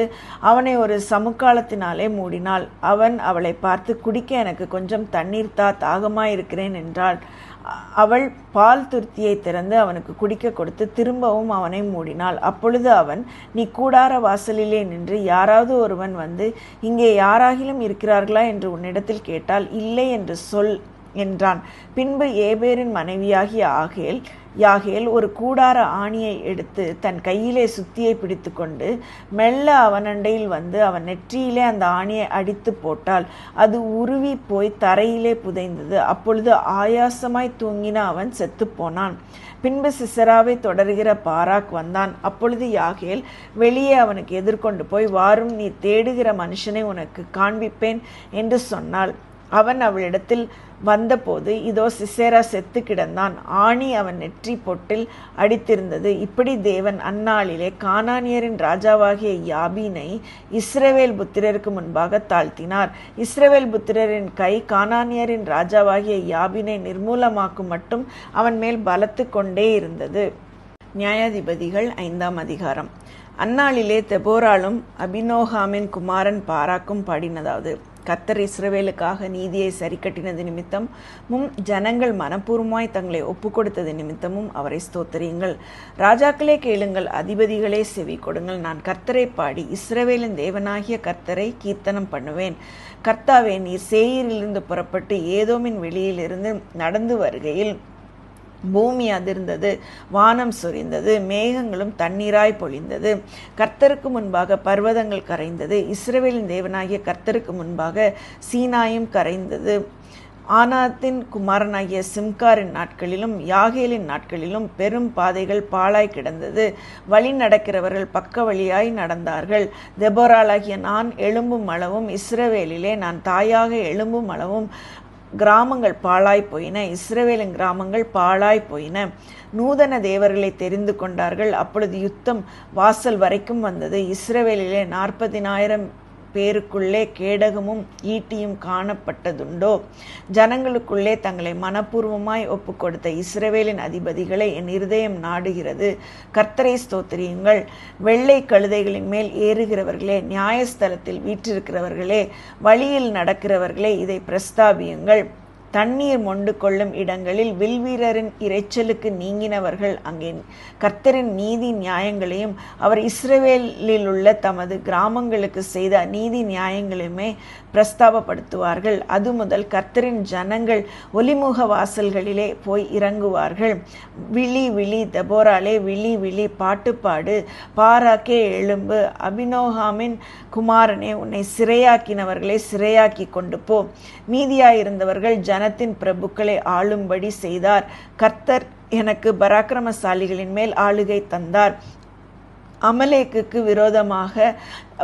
அவனை ஒரு சமுக்காலத்தினாலே மூடினாள். அவன் அவளை பார்த்து, குடிக்க எனக்கு கொஞ்சம் தண்ணீர் தா, தாகமாயிருக்கிறேன் என்றாள். அவள் பால் துருத்தியை திறந்து அவனுக்கு குடிக்க கொடுத்து திரும்பவும் அவனை மூடினாள். அப்பொழுது அவன், நீ கூடார வாசலிலே நின்று யாராவது ஒருவன் வந்து இங்கே யாராகிலும் இருக்கிறார்களா என்று உன்னிடத்தில் கேட்டால், இல்லை என்று சொல் என்றான். பின்பு ஏபேரின் மனைவியாகிய யாகேல் ஒரு கூடார ஆணியை எடுத்து தன் கையிலே சுத்தியை பிடித்து கொண்டு மெல்ல அவனண்டையில் வந்து அவன் நெற்றியிலே அந்த ஆணியை அடித்து போட்டாள். அது உருவி போய் தரையிலே புதைந்தது. அப்பொழுது ஆயாசமாய் தூங்கின அவன் செத்து போனான். பின்பு சிசராவை தொடர்கிற பாராக் வந்தான். அப்பொழுது யாகேல் வெளியே அவனுக்கு எதிர்கொண்டு போய், வாரும், நீ தேடுகிற மனுஷனை உனக்கு காண்பிப்பேன் என்று சொன்னாள். அவன் அவளிடத்தில் வந்தபோது இதோ சிசேரா செத்து கிடந்தான், ஆணி அவன் நெற்றி பொட்டில் அடித்திருந்தது. இப்படி தேவன் அந்நாளிலே கானானியரின் ராஜாவாகிய யாபீனை இஸ்ரவேல் புத்திரருக்கு முன்பாக தாழ்த்தினார். இஸ்ரவேல் புத்திரரின் கை கானானியரின் ராஜாவாகிய யாபீனை நிர்மூலமாக்கும் மட்டும் அவன் மேல் பலத்து கொண்டே இருந்தது. நியாயாதிபதிகள் 5ஆம் அதிகாரம். அந்நாளிலே தெபோராளும் அபினோகாமின் குமாரன் பாராக்கும் பாடினதாவது, கர்த்தர் இஸ்ரவேலுக்காக நீதியை சரிக்கட்டினது நிமித்தமும் ஜனங்கள் மனப்பூர்வமாய் தங்களை ஒப்பு கொடுத்தது நிமித்தமும் அவரை ஸ்தோத்திரியுங்கள். ராஜாக்களே கேளுங்கள், அதிபதிகளே செவி கொடுங்கள். நான் கர்த்தரை பாடி இஸ்ரவேலின் தேவனாகிய கர்த்தரை கீர்த்தனம் பண்ணுவேன். கர்த்தாவே, நீர் சேயீரிலிருந்து புறப்பட்டு ஏதோமின் வெளியிலிருந்து நடந்து வருகையில் பூமி அதிர்ந்தது, வானம் சொரிந்தது, மேகங்களும் தண்ணீராய் பொழிந்தது. கர்த்தருக்கு முன்பாக பர்வதங்கள் கரைந்தது, இஸ்ரவேலின் தேவனாகிய கர்த்தருக்கு முன்பாக சீனாயும் கரைந்தது. ஆனாத்தின் குமாரனாகிய சிம்காரின் நாட்களிலும் யாகேலின் நாட்களிலும் பெரும் பாதைகள் பாழாய் கிடந்தது, வழி நடக்கிறவர்கள் பக்க வழியாய் நடந்தார்கள். தெபோராளாகிய நான் எழும்பும் அளவும் இஸ்ரவேலிலே நான் தாயாக எழும்பும் அளவும் கிராமங்கள் பாழாய் போயின, இஸ்ரவேலின் கிராமங்கள் பாழாய் போயின. நூதன தேவர்களை தெரிந்து கொண்டார்கள். அப்பொழுது யுத்தம் வாசல் வரைக்கும் வந்தது. இஸ்ரவேலிலே 40,000 பேருக்குள்ளே கேடகமும் ஈட்டியும் காணப்பட்டதுண்டோ? ஜனங்களுக்குள்ளே தங்களை மனப்பூர்வமாய் ஒப்பு கொடுத்த இஸ்ரவேலின் அதிபதிகளை என் இருதயம் நாடுகிறது. கர்த்தரை ஸ்தோத்திரியுங்கள். வெள்ளை கழுதைகளின் மேல் ஏறுகிறவர்களே, நியாயஸ்தலத்தில் வீற்றிருக்கிறவர்களே, வழியில் நடக்கிறவர்களே, இதை பிரஸ்தாபியுங்கள். தண்ணீர் மொண்டு கொள்ளும் இடங்களில் வில்வீரரின் இரைச்சலுக்கு நீங்கினவர்கள் அங்கே கர்த்தரின் நீதி நியாயங்களையும் அவர் இஸ்ரவேலில் உள்ள தமது கிராமங்களுக்கு செய்த நீதி நியாயங்களையுமே பிரஸ்தாபப்படுத்துவார்கள். அது முதல் கர்த்தரின் ஜனங்கள் ஒலிமுக வாசல்களிலே போய் இறங்குவார்கள். விழி விழி தெபோராளே, விழி விழி, பாட்டுப்பாடு, பாராக்கே எழும்பு, அபினோகாமின் குமாரனே, உன்னை சிறையாக்கினவர்களை சிறையாக்கி கொண்டு போ. மீதியாயிருந்தவர்கள் ஜனத்தின் பிரபுக்களை ஆளும்படி செய்தார். கர்த்தர் எனக்கு பராக்கிரமசாலிகளின் மேல் ஆளுகை தந்தார். அமலேக்குக்கு விரோதமாக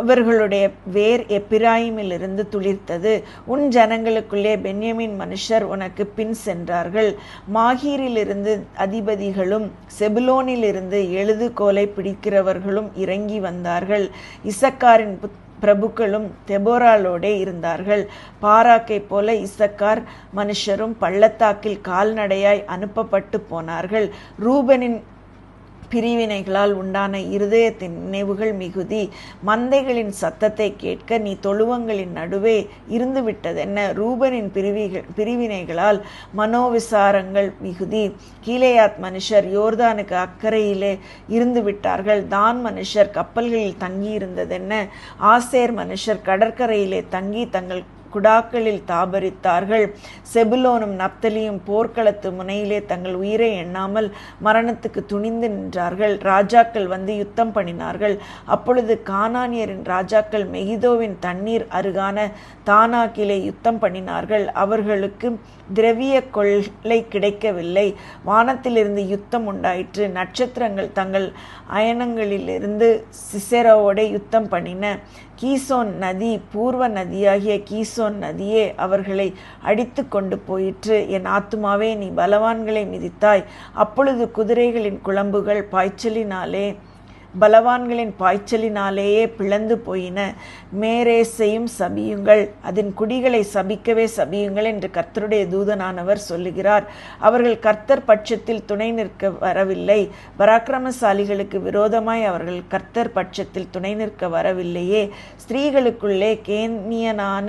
அவர்களுடைய வேர் எப்பிராயிமிலிருந்து துளிர்த்தது. உன் ஜனங்களுக்குள்ளே பென்யமீன் மனுஷர் உனக்கு பின் சென்றார்கள். மாகீரிலிருந்து அதிபதிகளும் செபுலோனிலிருந்து எழுதுகோலை பிடிக்கிறவர்களும் இறங்கி வந்தார்கள். இசக்காரின் பிரபுக்களும் தெபோராளோடே இருந்தார்கள். பாராக்கை போல இசக்கார் மனுஷரும் பள்ளத்தாக்கில் கால்நடையாய் அனுப்பப்பட்டு போனார்கள். ரூபனின் பிரிவினைகளால் உண்டான இருதயத்தின் நினைவுகள் மிகுதி. மந்தைகளின் சத்தத்தை கேட்க நீ தொழுவங்களின் நடுவே இருந்து விட்டதென்ன? ரூபனின் பிரிவினைகளால் மனோவிசாரங்கள் மிகுதி. கீலேயாத் மனுஷர் யோர்தானுக்கு அக்கறையிலே இருந்து விட்டார்கள். தான் மனுஷர் கப்பல்களில் தங்கி இருந்ததென்ன? ஆசேர் மனுஷர் கடற்கரையிலே தங்கி தங்கள் குடாக்களில் தாபரித்தார்கள். செபுலோனும் நப்தலியும் போர்க்களத்து முனையிலே தங்கள் உயிரை எண்ணாமல் மரணத்துக்கு துணிந்து நின்றார்கள். ராஜாக்கள் வந்து யுத்தம் பண்ணினார்கள். அப்பொழுது கானானியரின் ராஜாக்கள் மெகிதோவின் தண்ணீர் அருகான தானாக்கிலே யுத்தம் பண்ணினார்கள். அவர்களுக்கு திரவிய கொள்ளை கிடைக்கவில்லை. வானத்திலிருந்து யுத்தம் உண்டாயிற்று. நட்சத்திரங்கள் தங்கள் அயனங்களிலிருந்து சிசெராவோட யுத்தம் பண்ணின. கீசோன் நதி, பூர்வ நதியாகிய கீசோன் நதியே அவர்களை அடித்து கொண்டு போயிற்று. என் ஆத்துமாவே, நீ பலவான்களை மிதித்தாய். அப்பொழுது குதிரைகளின் குளம்புகள் பலவான்களின் பாய்ச்சலினாலேயே பிளந்து போயின. மேரேசையும் சபியுங்கள், அதன் குடிகளை சபிக்கவே சபியுங்கள் என்று கர்த்தருடைய தூதனானவர் சொல்லுகிறார். அவர்கள் கர்த்தர் பட்சத்தில் துணை நிற்க வரவில்லை. பராக்கிரமசாலிகளுக்கு விரோதமாய் அவர்கள் கர்த்தர் பட்சத்தில் துணை நிற்க வரவில்லையே. ஸ்திரீகளுக்குள்ளே கேனியனான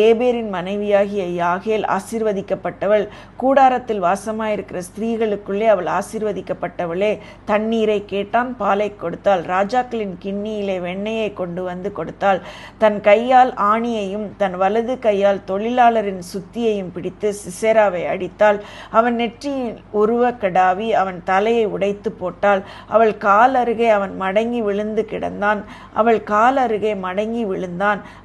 ஏபேரின் மனைவியாகிய யாகேல் ஆசீர்வதிக்கப்பட்டவள். கூடாரத்தில் வாசமாயிருக்கிற ஸ்திரீகளுக்குள்ளே அவள் ஆசீர்வதிக்கப்பட்டவளே. தண்ணீரை கேட்டான், பாலை கொடுத்தாள். ராஜாக்களின் கிண்ணியிலே வெண்ணெயை கொண்டு வந்து கொடுத்தாள். தன் கையால் ஆணியையும் தன் வலது கையால் தொழிலாளரின் சுத்தியையும் பிடித்து சிசெராவை அடித்தாள். அவன் நெற்றியில் உருவ கடாவி அவன் தலையை உடைத்து போட்டாள். அவள் கால் அருகே அவன் மடங்கி விழுந்து கிடந்தான்.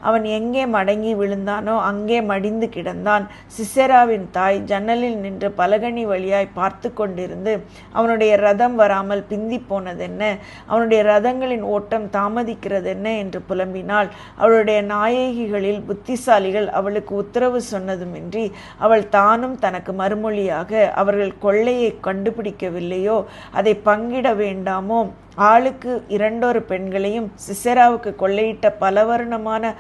அவன் எங்கே மடங்கி விழுந்தானோ அங்கே மடிந்து கிடந்தான். சிசெராவின் தாய் ஜன்னலில் நின்று பலகனி வழியாய் பார்த்து கொண்டிருந்து அவனுடைய ரதம் வராமல் பிந்தி போனதென்ன, அவனுடைய ரதங்களின் ஓட்டம் தாமதிக்கிறதென்ன என்று புலம்பினாள். அவளுடைய நாயகிகளில் புத்திசாலிகள் அவளுக்கு உத்தரவு சொன்னதுமின்றி அவள் தானும் தனக்கு மறுமொழியாக, அவர்கள் கொள்ளையை கண்டுபிடிக்கவில்லையோ, அதை பங்கிட வேண்டாமோ? ஆளுக்கு 2 பெண்களையும் சிசெராவுக்கு கொள்ளையிட்ட பலவர்ணமான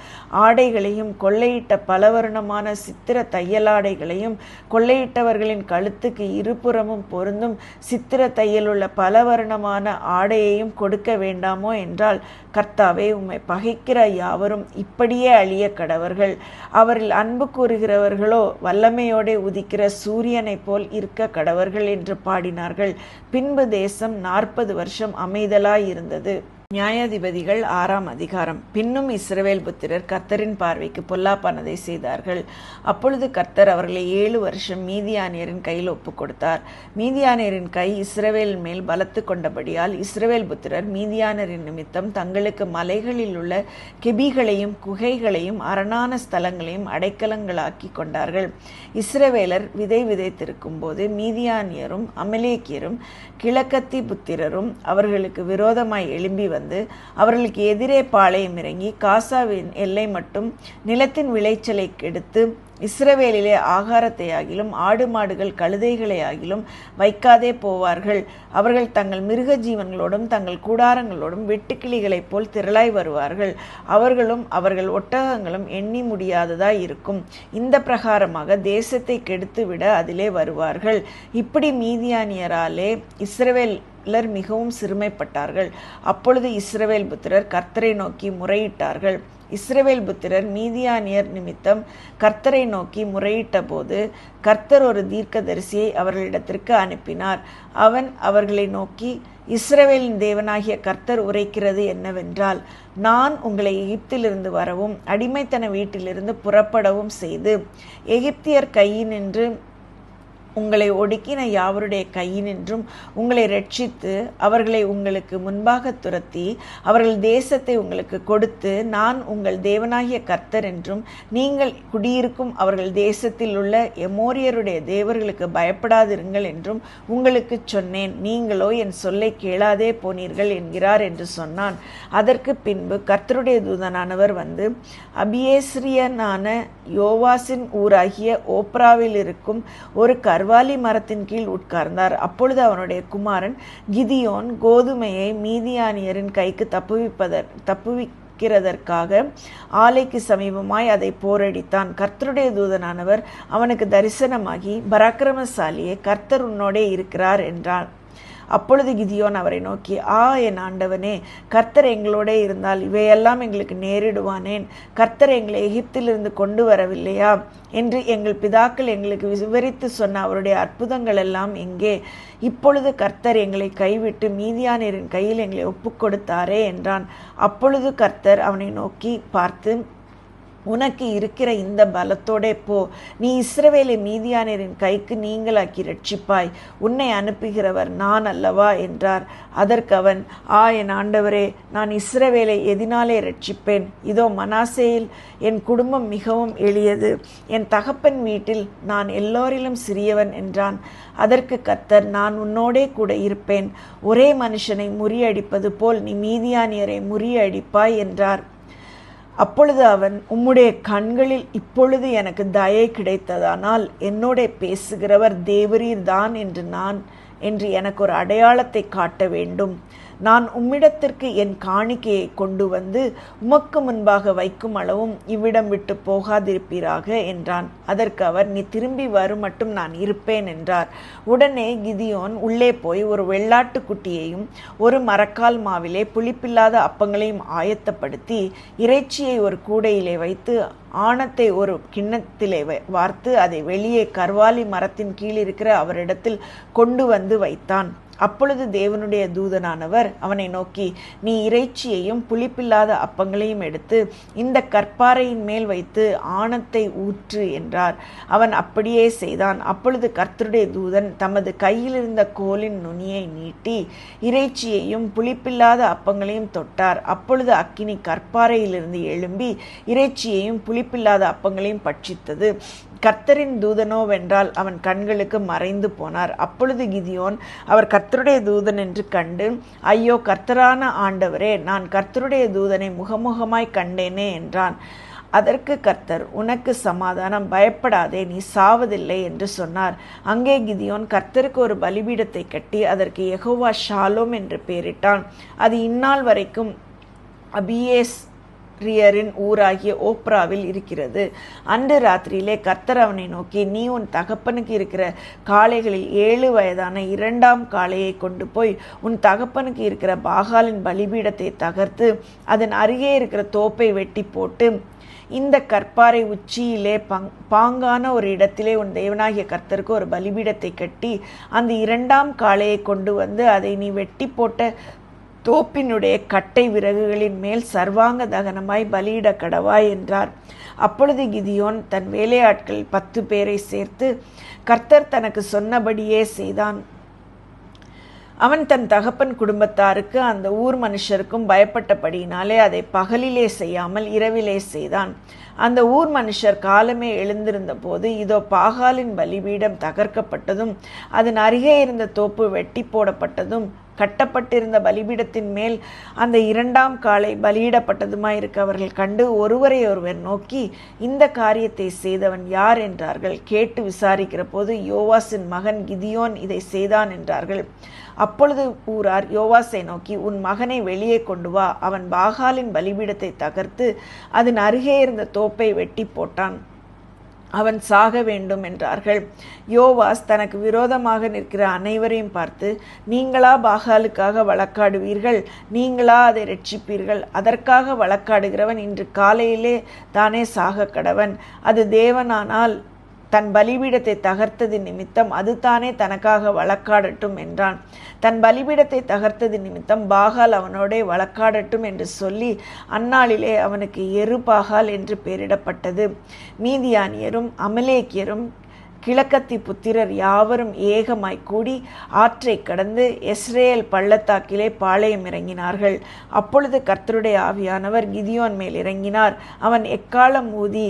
ஆடைகளையும் கொள்ளையிட்ட பலவர்ணமான சித்திர தையலாடைகளையும் கொள்ளையிட்டவர்களின் கழுத்துக்கு இருபுறமும் பொருந்தும் சித்திர தையலுள்ள பலவர்ணமான ஆடையையும் கொடுக்க வேண்டாமோ என்றால், கர்த்தாவே, உம்மை பகைக்கிற யாவரும் இப்படியே அழிய கடவர்கள். அவரில் அன்பு கூறுகிறவர்களோ வல்லமையோടെ உதிக்கிற சூரியனைப் போல் இருக்க கடவர்கள் என்று பாடினார்கள். பின்பு தேசம் 40 வருஷம் அமைதலாயிருந்தது. நியாயாதிபதிகள் 6ஆம் அதிகாரம். பின்னும் இஸ்ரவேல் புத்திரர் கர்த்தரின் பார்வைக்கு பொல்லாப்பானதை செய்தார்கள். அப்பொழுது கர்த்தர் அவர்களை 7 வருஷம் மீதியானியரின் கையில் ஒப்புக் கொடுத்தார். மீதியானியரின் கை இஸ்ரவேல் மேல் பலத்து கொண்டபடியால் இஸ்ரவேல் புத்திரர் மீதியானியரின் நிமித்தம் தங்களுக்கு மலைகளில் உள்ள கெபிகளையும் குகைகளையும் அரணான ஸ்தலங்களையும் அடைக்கலங்களாக்கி கொண்டார்கள். இஸ்ரவேலர் விதை விதைத்திருக்கும் போது மீதியானியரும் அமலேக்கியரும் கிழக்கத்தி புத்திரரும் அவர்களுக்கு விரோதமாய் எழும்பி வந்து அவர்களுக்கு எதிரே பாளையம் இறங்கி காசாவின் எல்லை மட்டும் நிலத்தின் விளைச்சலை கெடுத்து இஸ்ரவேலிலே ஆகாரத்தையாகிலும் ஆடு மாடுகள் கழுதைகளையாகிலும் வைக்காதே போவார்கள். அவர்கள் தங்கள் மிருக ஜீவன்களோடும் தங்கள் கூடாரங்களோடும் வெட்டுக்கிளிகளைப் போல் திரளாய் வருவார்கள். அவர்களும் அவர்கள் ஒட்டகங்களும் எண்ணி முடியாததாய் இருக்கும். இந்த பிரகாரமாக தேசத்தை கெடுத்துவிட அதிலே வருவார்கள். இப்படி மீதியானியராலே இஸ்ரவேலர் மிகவும் சிறுமைப்பட்டார்கள். அப்பொழுது இஸ்ரவேல் புத்திரர் கர்த்தரை நோக்கி முறையிட்டார்கள். இஸ்ரவேல் புத்திரர் மீதியானியர் நிமித்தம் கர்த்தரை நோக்கி முறையிட்ட போது கர்த்தர் ஒரு தீர்க்கதரிசியை அவர்களிடத்திற்கு அனுப்பினார். அவன் அவர்களை நோக்கி, இஸ்ரவேலின் தேவனாகிய கர்த்தர் உரைக்கிறது என்னவென்றால், நான் உங்களை எகிப்திலிருந்து வரவும் அடிமைத்தன வீட்டிலிருந்து புறப்படவும் செய்து எகிப்தியர் கையினின்று உங்களை ஒடுக்கின யாவருடைய கையினின்றும் உங்களை ரட்சித்து அவர்களை உங்களுக்கு முன்பாக துரத்தி அவர்கள் தேசத்தை உங்களுக்கு கொடுத்து, நான் உங்கள் தேவனாகிய கர்த்தர் என்றும் நீங்கள் குடியிருக்கும் அவர்கள் தேசத்தில் உள்ள எமோரியருடைய தேவர்களுக்கு பயப்படாதிருங்கள் என்றும் உங்களுக்கு சொன்னேன். நீங்களோ என் சொல்லை கேளாதே போனீர்கள் என்கிறார் என்று சொன்னான். அதற்கு பின்பு கர்த்தருடைய தூதனானவர் வந்து அபியேஸ்ரியனான யோவாசின் ஊராகிய ஓப்ராவில் இருக்கும் ஒரு கர்வாலி மரத்தின் கீழ் உட்கார்ந்தார். அப்பொழுது அவனுடைய குமாரன் கிதியோன் கோதுமையை மீதியானியரின் கைக்கு தப்புவிக்கிறதற்காக ஆலைக்கு சமீபமாய் அதை போரடித்தான். கர்த்தருடைய தூதனானவர் அவனுக்கு தரிசனமாகி, பராக்கிரமசாலியே, கர்த்தர் உன்னோடே இருக்கிறார் என்றார். அப்பொழுது கிதியோன் அவரை நோக்கி, என் ஆண்டவனே, கர்த்தர் எங்களோட இருந்தால் இவையெல்லாம் எங்களுக்கு நேரிடுவானேன்? கர்த்தர் எங்களை எகிப்திலிருந்து கொண்டு வரவில்லையா என்று எங்கள் பிதாக்கள் எங்களுக்கு விவரித்து சொன்ன அவருடைய அற்புதங்கள் எல்லாம் எங்கே? இப்பொழுது கர்த்தர் எங்களை கைவிட்டு மீதியானியரின் கையில் எங்களை ஒப்புக் கொடுத்தாரே என்றான். அப்பொழுது கர்த்தர் அவனை நோக்கி பார்த்து, உனக்கு இருக்கிற இந்த பலத்தோடே போ, நீ இஸ்ரவேலை மீதியானியரின் கைக்கு நீங்களாக்கி ரட்சிப்பாய், உன்னை அனுப்புகிறவர் நான் அல்லவா என்றார். அதற்கு அவன், என் ஆண்டவரே, நான் இஸ்ரவேலை எதினாலே ரட்சிப்பேன்? இதோ மனாசேயில் என் குடும்பம் மிகவும் எளியது, என் தகப்பன் வீட்டில் நான் எல்லோரிலும் சிறியவன் என்றான். அதற்கு கர்த்தர், நான் உன்னோடே கூட இருப்பேன், ஒரே மனுஷனை முறியடிப்பது போல் நீ மீதியானியரை முறியடிப்பாய் என்றார். அப்பொழுது அவன், உம்முடைய கண்களில் இப்பொழுது எனக்கு தயை கிடைத்ததானால் என்னோட பேசுகிறவர் தேவரீர் தான் என்று எனக்கு ஒரு அடையாளத்தை காட்ட வேண்டும். நான் உம்மிடத்திற்கு என் காணிக்கையை கொண்டு வந்து உமக்கு முன்பாக வைக்கும் அளவும் இவ்விடம் விட்டு போகாதிருப்பீராக என்றான். அதற்கு அவர், நீ திரும்பி வரும் மட்டும் நான் இருப்பேன் என்றார். உடனே கிதியோன் உள்ளே போய் ஒரு வெள்ளாட்டுக்குட்டியையும் ஒரு மரக்கால் மாவிலே புளிப்பில்லாத அப்பங்களையும் ஆயத்தப்படுத்தி இறைச்சியை ஒரு கூடையிலே வைத்து ஆணத்தை ஒரு கிண்ணத்திலே வார்த்து அதை வெளியே கர்வாலி மரத்தின் கீழ் இருக்கிற அவரிடத்தில் கொண்டு வந்து வைத்தான். அப்பொழுது தேவனுடைய தூதனானவர் அவனை நோக்கி, நீ இறைச்சியையும் புளிப்பில்லாத அப்பங்களையும் எடுத்து இந்த கற்பாறையின் மேல் வைத்து ஆணத்தை ஊற்று என்றார். அவன் அப்படியே செய்தான். அப்பொழுது கர்த்தருடைய தூதன் தமது கையில் இருந்த கோலின் நுனியை நீட்டி இறைச்சியையும் புளிப்பில்லாத அப்பங்களையும் தொட்டார். அப்பொழுது அக்கினி கற்பாறையிலிருந்து எழும்பி இறைச்சியையும் புளிப்பில்லாத அப்பங்களையும் பட்சித்தது. கர்த்தரின் தூதனோவென்றால் அவன் கண்களுக்கு மறைந்து போனார். அப்பொழுது கிதியோன் அவர் கர்த்தருடைய தூதன் என்று கண்டு, ஐயோ கர்த்தரான ஆண்டவரே, நான் கர்த்தருடைய தூதனை முகமுகமாய் கண்டேனே என்றான். அதற்கு கர்த்தர், உனக்கு சமாதானம், பயப்படாதே, நீ சாவதில்லை என்று சொன்னார். அங்கே கிதியோன் கர்த்தருக்கு ஒரு பலிபீடத்தை கட்டி அதற்கு யெகோவா ஷாலோம் என்று பெயரிட்டான். அது இந்நாள் வரைக்கும் அபியேஸ்ரியரின் ஊராகிய ஓப்ராவில் இருக்கிறது. அன்று ராத்திரியிலே கர்த்தர் அவனை நோக்கி, நீ உன் தகப்பனுக்கு இருக்கிற காளைகளில் 7 வயதான 2ஆம் காளையை கொண்டு போய் உன் தகப்பனுக்கு இருக்கிற பாகாலின் பலிபீடத்தை தகர்த்து அதன் அருகே இருக்கிற தோப்பை வெட்டி போட்டு இந்த கற்பாறை உச்சியிலே பாங்கான ஒரு இடத்திலே உன் தேவனாகிய கர்த்தருக்கு ஒரு பலிபீடத்தை கட்டி அந்த 2ஆம் காளையை கொண்டு வந்து அதை நீ வெட்டி போட்ட தோப்பினுடைய கட்டை விறகுகளின் மேல் சர்வாங்க தகனமாய் பலியிட கடவாய் என்றார். அப்பொழுது கிதியோன் தன் வேலையாட்கள் 10 பேரை சேர்த்து கர்த்தர் தனக்கு சொன்னபடியே செய்தான். அவன் தன் தகப்பன் குடும்பத்தாருக்கு அந்த ஊர் மனுஷருக்கும் பயப்பட்டபடியினாலே அதை பகலிலே செய்யாமல் இரவிலே செய்தான். அந்த ஊர் மனுஷர் காலமே எழுந்திருந்த போது இதோ பாகாலின் பலிபீடம் தகர்க்கப்பட்டதும் அதன் அருகே இருந்த தோப்பு வெட்டி போடப்பட்டதும் கட்டப்பட்டிருந்த பலிபீடத்தின் மேல் அந்த 2ஆம் காளை பலியிடப்பட்டதுமாயிருக்க அவர்கள் கண்டு ஒருவரை ஒருவர் நோக்கி, இந்த காரியத்தை செய்தவன் யார் என்றார்கள். கேட்டு விசாரிக்கிற போது யோவாசின் மகன் கிதியோன் இதை செய்தான் என்றார்கள். அப்பொழுது ஊரார் யோவாசை நோக்கி, உன் மகனை வெளியே கொண்டு வா, அவன் பாகாலின் பலிபீடத்தை தகர்த்து அதன் அருகே இருந்த தோப்பை வெட்டி போட்டான், அவன் சாக வேண்டும் என்றார்கள். யோவாஸ் தனக்கு விரோதமாக நிற்கிற அனைவரையும் பார்த்து, நீங்களா பாகாலுக்காக வழக்காடுவீர்கள்? நீங்களா அதை ரட்சிப்பீர்கள்? அதற்காக வழக்காடுகிறவன் இன்று காலையிலே தானே சாக கடவன். அது தேவனானால் தன் பலிபீடத்தை தகர்த்தது நிமித்தம் அது தானே தனக்காக வழக்காடட்டும் என்றான். தன் பலிபீடத்தை தகர்த்தது நிமித்தம் பாகால் அவனோடே வழக்காடட்டும் என்று சொல்லி அந்நாளிலே அவனுக்கு எருபாகால் என்று பெயரிடப்பட்டது. மீதியானியரும் அமலேக்கியரும் கிழக்கத்தி புத்திரர் யாவரும் ஏகமாய் கூடி ஆற்றை கடந்து எஸ்ரேல் பள்ளத்தாக்கிலே பாளையம் இறங்கினார்கள். அப்பொழுது கர்த்தருடைய ஆவியானவர் கிதியோன் மேல் இறங்கினார். அவன் எக்காலம் ஊதி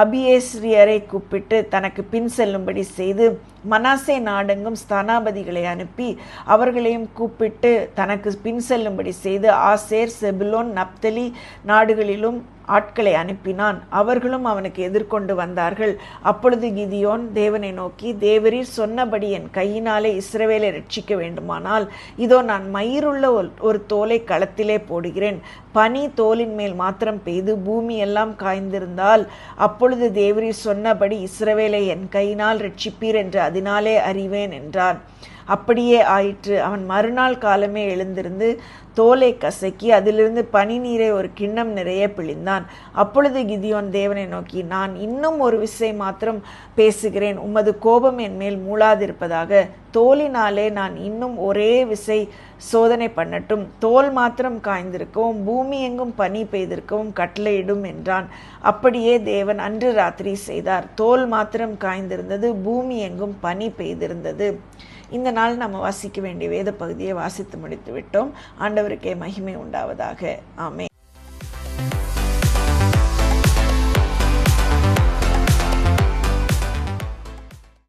அபியேஸ்ரியரை கூப்பிட்டு தனக்கு பின் செல்லும்படி செய்து மனாசே நாடெங்கும் ஸ்தானாபதிகளை அனுப்பி அவர்களையும் கூப்பிட்டு தனக்கு பின் செல்லும்படி செய்து ஆசேர், செபுலோன், நப்தலி நாடுகளிலும் ஆட்களை அனுப்பினான். அவர்களும் அவனுக்கு எதிர்கொண்டு வந்தார்கள். அப்பொழுது கிதியோன் தேவனை நோக்கி, தேவரீர் சொன்னபடி என் கையினாலே இஸ்ரவேலை ரட்சிக்க வேண்டுமானால் இதோ நான் மயிருள்ள ஒரு தோலை களத்திலே போடுகிறேன். பனி தோலின் மேல் மாத்திரம் பெய்து பூமி எல்லாம் காய்ந்திருந்தால் அப்பொழுது தேவரீர் சொன்னபடி இஸ்ரவேலை என் கையினால் ரட்சிப்பீர் என்று அதனாலே அறிவேன் என்றான். அப்படியே ஆயிற்று. அவன் மறுநாள் காலமே எழுந்திருந்து தோலை கசக்கி அதிலிருந்து பனி நீரை ஒரு கிண்ணம் நிறைய பிழிந்தான். அப்பொழுது கிதியோன் தேவனை நோக்கி, நான் இன்னும் ஒரு விசை மாத்திரம் பேசுகிறேன், உமது கோபம் என் மேல் மூளாதிருப்பதாக. தோலினாலே நான் இன்னும் ஒரே விசை சோதனை பண்ணட்டும். தோல் மாத்திரம் காய்ந்திருக்கவும் பூமி எங்கும் பனி பெய்திருக்கவும் கட்டளையிடும் என்றான். அப்படியே தேவன் அன்று ராத்திரி செய்தார். தோல் மாத்திரம் காய்ந்திருந்தது, பூமி எங்கும் பனி பெய்திருந்தது. இந்த நாள் நம்ம வாசிக்க வேண்டிய வேத பகுதியை வாசித்து முடித்து விட்டோம். ஆண்டவருக்கே மகிமை உண்டாவதாக. ஆமென்.